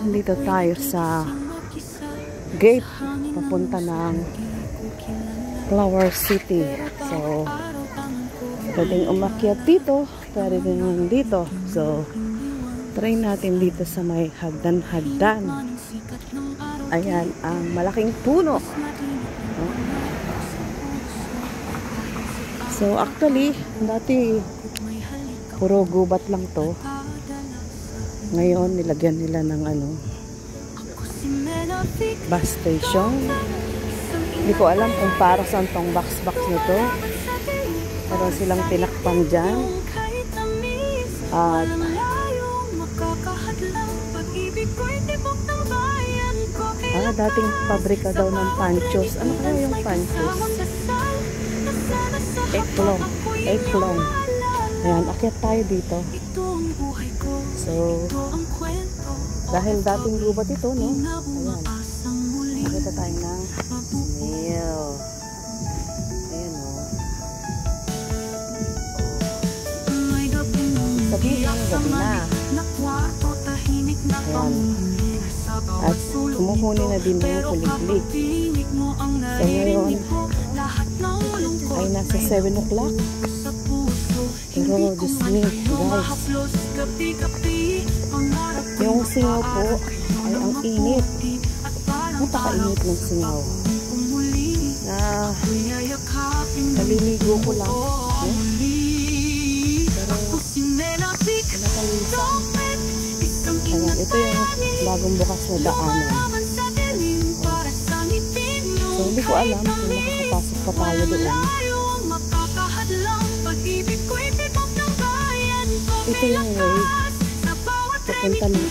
Dito tayo sa gate papunta ng Flower City. So, pwedeng umakyat dito, pwede din dito. So, try natin dito sa may hagdan-hagdan. Ayan, ang malaking puno. So, actually, dati puro gubat lang to. Ngayon, nilagyan nila ng bus station. Hindi ko alam kung para saan tong box-box na to. Meron silang tinakpan dyan. At dating pabrika daw ng panchos. Ano kaya yung panchos? Eklong. Eklong. Ayan, akyat tayo dito. So, dahil dating gubat ito, no? Ayan. Nakita tayo ng snail. Ayan, no? Sabihin lang, gabi na. Ayan. At kumukunin na din yung kuliglig. So, ngayon ay nasa 7 o'clock. Pero, Diyos me, guys. Yung singaw po ay ang init. Napaka-init ng singaw. Na naliligo ko lang. Pero napalisan. Ayan, ito yung bagong bukas na daanan. So, hindi ko alam kung makakapasok pa tayo doon. Ito yung way papunta ng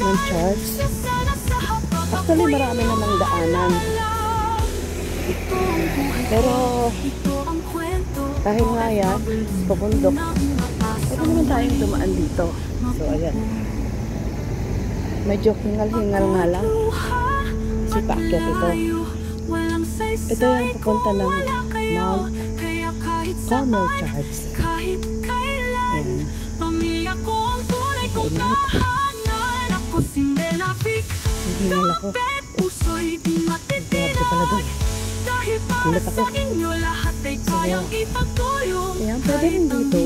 ng church. Actually, marami namang daanan. Pero dahil nga yan, pabundok, pwede naman tayong dumaan dito. So, ayan. Medyo hingal-hingal nga lang. Kasi paakyat ito. Ito yung papunta ng Mount Carmel Church. Ayan. Hingal ako. Grabe pala doon. Gulat ako. So, ayan, pwede rin dito.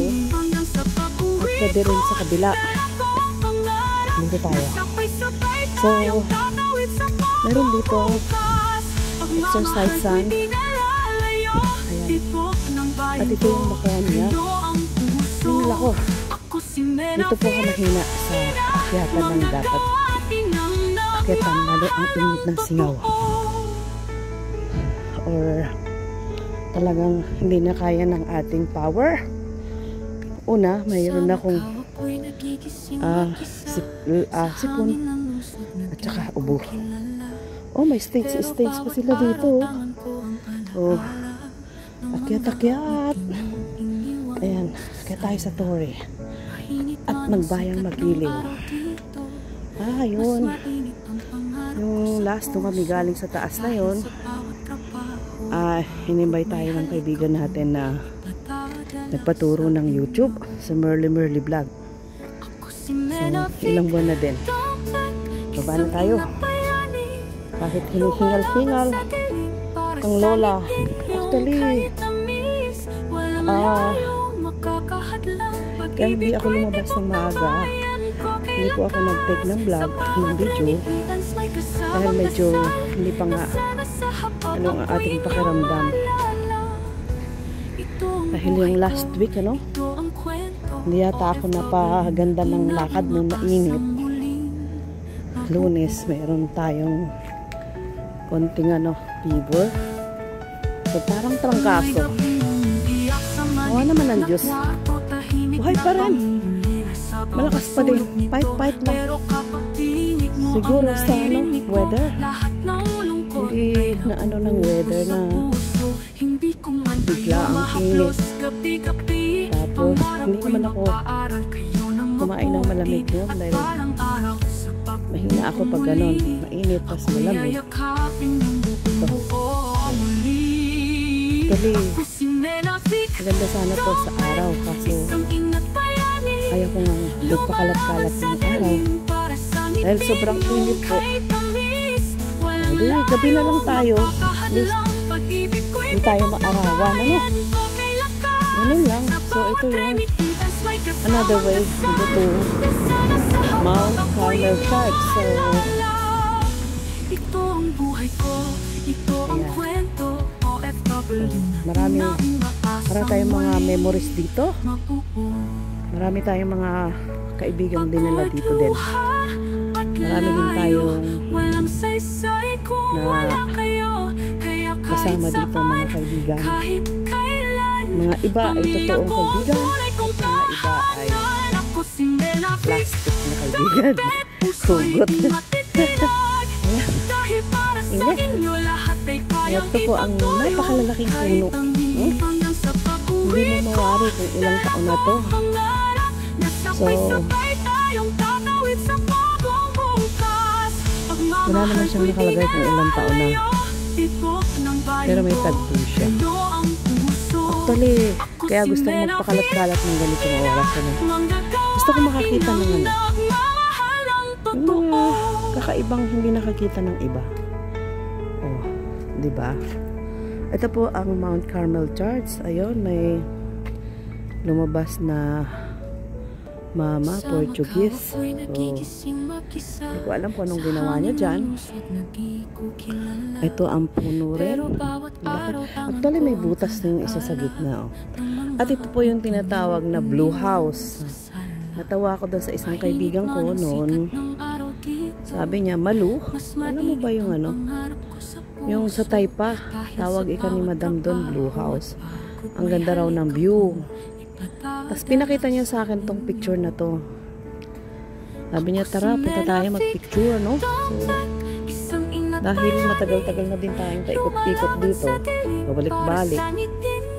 At pwede rin sa kabila. Dito tayo. So, meron dito exercise sun. Ayan. At ito yung bakuan niya. Hingal ako. Dito po ka mahina sa akyatan ng dapat. Akyatan lalo ang init ng singaw. Or talagang hindi na kaya ng ating power. Una, mayroon akong sipon at saka ubo. Oh, may stage pa sila dito. Oh, akyat. Ayan, kaya tayo sa Torre. At magbayang mag-iliw. Yun. Yung last nung kami galing sa taas na yun, inimbay tayo ng kaibigan natin na nagpaturo ng YouTube sa Merly Vlog. So, ilang buwan na din. Baba na tayo. Kahit hinihingal-hingal ang lola. Actually, kaya hindi ako lumabas ng maaga. Hindi po ako nag-take ng vlog, ng video. Dahil medyo hindi pa nga ang ating pakiramdam. Dahil yung last week, hindi yata ako napaganda ng lakad nung mainit. Lunes, meron tayong konting fever. So, parang trangkaso. Awa naman ang Diyos. Buhay pa rin. Malakas pa din. Fight lang. Siguro sa weather. Hindi na ng weather na bigla ang init. Tapos, hindi naman ako kumain ng malamig yun dahil mahina ako pag ganon. Mainit pas malamig. Actually, maganda sana to sa araw kaso ayaw ko nga nagpakalat-kalat ng araw. Dahil sobrang init po. Hindi, gabi na lang tayo. At least, hindi tayo maarawan. Ano? Ganun lang. So, ito yung another way to go to Mount Carmel Church. So, ito ang buhay ko, ito ang kwento, OFW. Marami tayong mga memories dito. Marami tayong mga kaibigang dinala dito din. Marami din tayong na kasama dito mga kaibigan. Mga iba ay totoong kaibigan. Mga iba ay plastic na kaibigan. Hugot. Init. Ito po ang napakalalaking puno. Hindi mo mawari kung ilang taon na to. So, wala naman siyang nakalagay kung ilang taon na. Pero may tagpo siya. Actually, kaya gusto ko magpakalat-kalat ng ganitong oras. Gusto ko makakita ng ano. Yung mga kakaibang hindi nakakita ng iba. Oh, di ba? Ito po ang Mount Carmel Church. Ayun, may lumabas na mama, Portuguese. So, hindi ko alam kung anong ginawa niya dyan. Ito ang puno rin. Actually, may butas na yung isa sa gitna. Oh. At ito po yung tinatawag na Blue House. Natawa ko doon sa isang kaibigan ko noon. Sabi niya, Malu, alam mo ba yung ano? Yung sa Taypa, tawag ika ni Madam doon, Blue House. Ang ganda raw ng view. Tapos pinakita niya sa akin tong picture na to. Sabi niya, tara, punta tayo magpicture, no? So, dahil matagal-tagal na din tayong paikot-ikot dito, babalik-balik,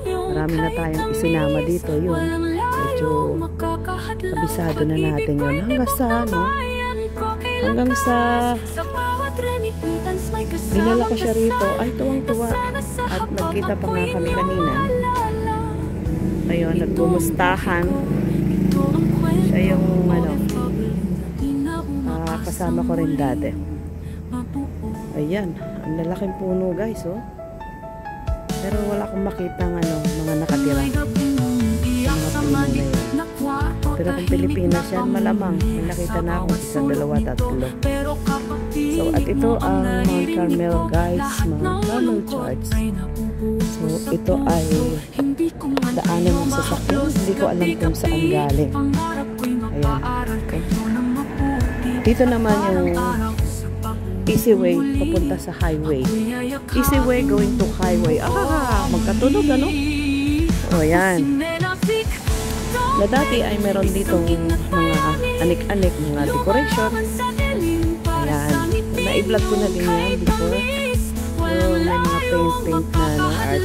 marami na tayong isinama dito, yun. Medyo kabisado na natin yun. Hanggang sa dinala ko siya rito, ay tuwang-tuwa. At nagkita pa nga kami kanina. Ayun, nagkumustahan. Siya yung kasama ko rin dati. Ayan, ang lalaking puno guys, oh. Pero wala akong makita mga nakatira. Mga puno na yun. Pero kung Pilipinas yan, malamang may nakita na akong isa, dalawa, tatlo. So, at ito ang Mount Carmel guys, Mount Carmel Church. So, ito ay daanan ng sasakyan. Hindi ko alam kung saan galing. Ayan. Okay. Dito naman yung easy way papunta sa highway. Easy way going to highway. Magkatunog ano? O yan. Na dati ay meron ditong mga anik-anik, mga decoration. Ayan. Na-i-vlog ko na din yan before. So, may mga paint na art.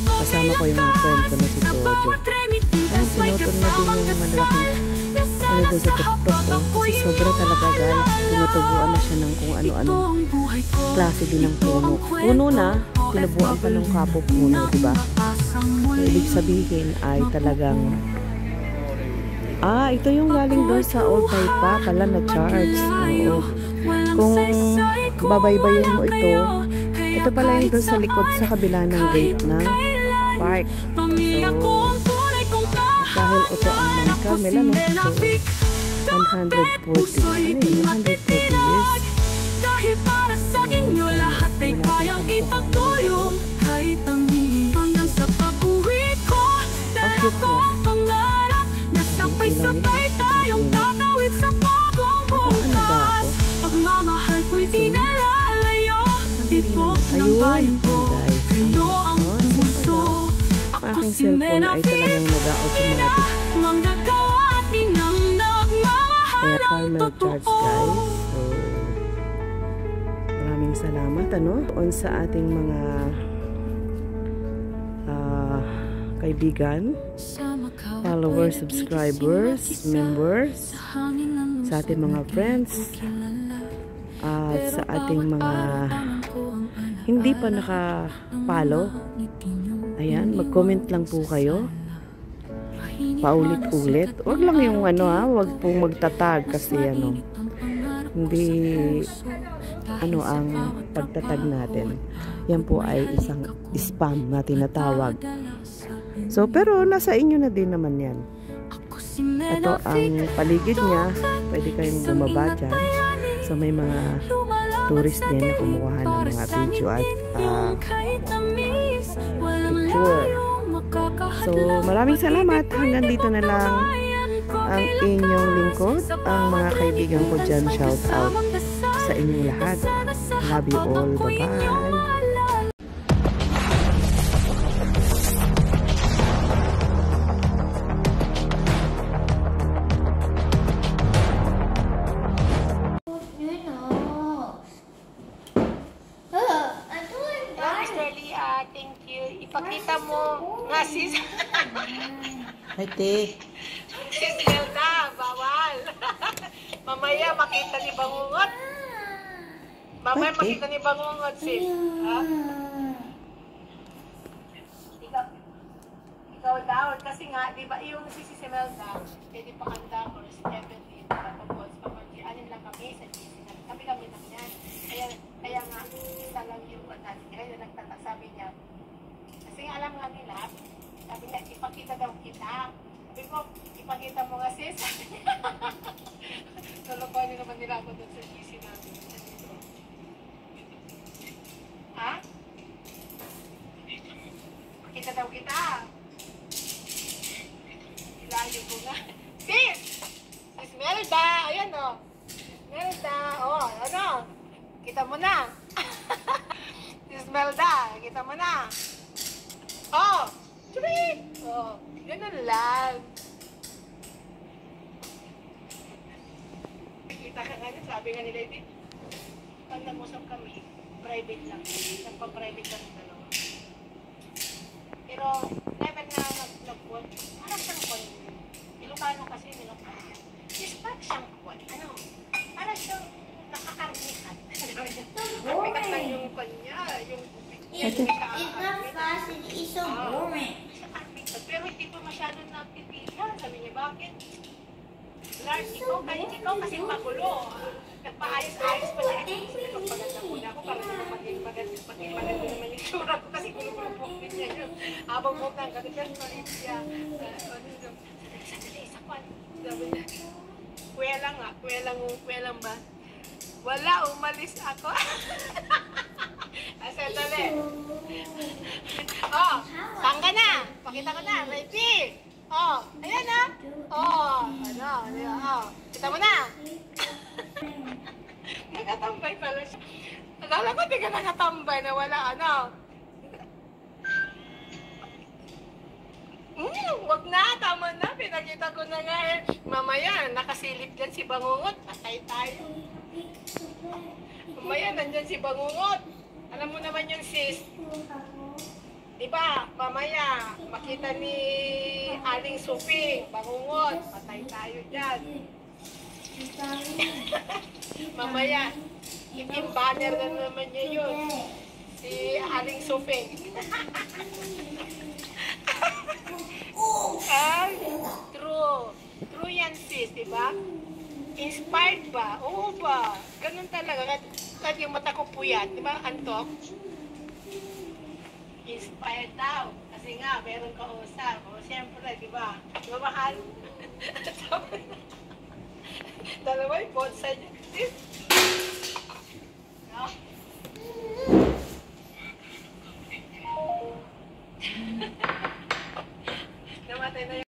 Kasama ko yung friend ko na si Jojo. Ayan, sinutod na din yung malalaking doon sa TikTok ko. Kasi sobra talaga guys. Tinutubuan na siya ng kung ano-ano klase din ng puno. Puno na, tinubuan pa ng kapo puno, diba? So, ibig sabihin ay talagang ito yung galing doon sa Old Taypa pala na church. Oo. Kung babaybayin mo ito pala yung doon sa likod sa kabila ng gate ng park. So, dahil ito ang Mount Carmel, so 140 years. Dahil para sa inyo lahat ay kayang ipagtulong. Kahit ang hanggang sa pag-uwi ko, dala ko pangarap na sabay-sabay tayong tatawid sa bagong bukas. Pagmamahal ko'y di nalalayo. Ito ng bayan ko, kayo ang puso. Aking cellphone ay talagang nag-automatic. Kaya Carmel Church guys. So, maraming salamat doon sa ating mga kaibigan, followers, subscribers, members, sa ating mga friends, at sa ating mga hindi pa naka-follow. Ayan, mag-comment lang po kayo. paulit-ulit. Wag lang yung wag pong magtatag kasi hindi ang pagtatag natin. Yan po ay isang spam na tinatawag. So, pero nasa inyo na din naman yan. Ito ang paligid niya. Pwede kayong bumaba dyan. So, may mga tourist din na kumukuha ng mga video at picture. So, maraming salamat. Hanggang dito na lang ang inyong lingkod. Ang mga kaibigan ko dyan, shout out sa inyong lahat. Love you all. Bye-bye. Thank you. Ipakita mo nga sis. Ay, te. Sis Nelda, bawal. Mamaya makita ni Bangungot. Mamaya makita ni Bangungot, sis. Ha? Ikaw daw. Kasi nga, di ba, yung si Nelda, pwede pa kanda ko, si Evelyn, tapos anin lang kami sa GC. Kami lang yan. Kaya nga, isa lang yung kaya nagtatasabi niya. Kasi nga alam nga nila, sabi niya, ipakita daw kita. Sabi ko, ipakita mo nga sis. Nalabanin naman nila ako doon sa GC namin. Ha? Pakita daw kita. Ilayo ko nga. Sis! Sis Melda! Ayan o. Melda! O, kita mo na. Sis Melda, kita mo na. Oh! Churik! Oh, ganun lang. Kita ka nga, sabi nga nila, pag nag-usap kami, private lang. Nagpa-private lang ng dalawa. Pero, never na nag-quote. Parang siyang quote. Ilocano kasi, Ilocano. Is parang siyang quote. Parang siyang nakakarnihan. Mabigat lang yung kanya, yung It's not fast, it's so boring. pero hindi pa masyado napipilihan. Sabi niya, bakit? Lars, ikaw kasi magulo. Nagpaayos-ayos pa siya. Sabi ko, paganda muna ako para naman maging maganda naman yung sura ko kasi gulo-gulo po niya yun. Abang mo lang, ganun siya. Sandali, isa pa. Sabi niya, kuya lang ba? Wala, umalis ako. Sandali. Oh, saan ka na? Pakita ko na, baby. Oh, ayan na. Oh, kita mo na. Nakatambay pala siya. Akala ko di ka nakatambay na wala, wag na, tama na. Pinakita ko na nga eh. Mamaya, nakasilip dyan si Bangungot. Patay tayo. Mamaya, nandyan si Bangungot. Alam mo naman yung sis. Diba, mamaya, makita ni Aling Suping, Bangungot. Patay tayo dyan. Mamaya, yung banner na naman niya yun. Si Aling Suping. True. True yan sis, diba? Inspired ba? Oo ba? Ganun talaga. Kahit yung mata ko puyat, diba, antok? Inspired daw. Kasi nga, meron ka usap. O, siyempre, diba? Mamahal. Dalawa yung both side. Sis? No?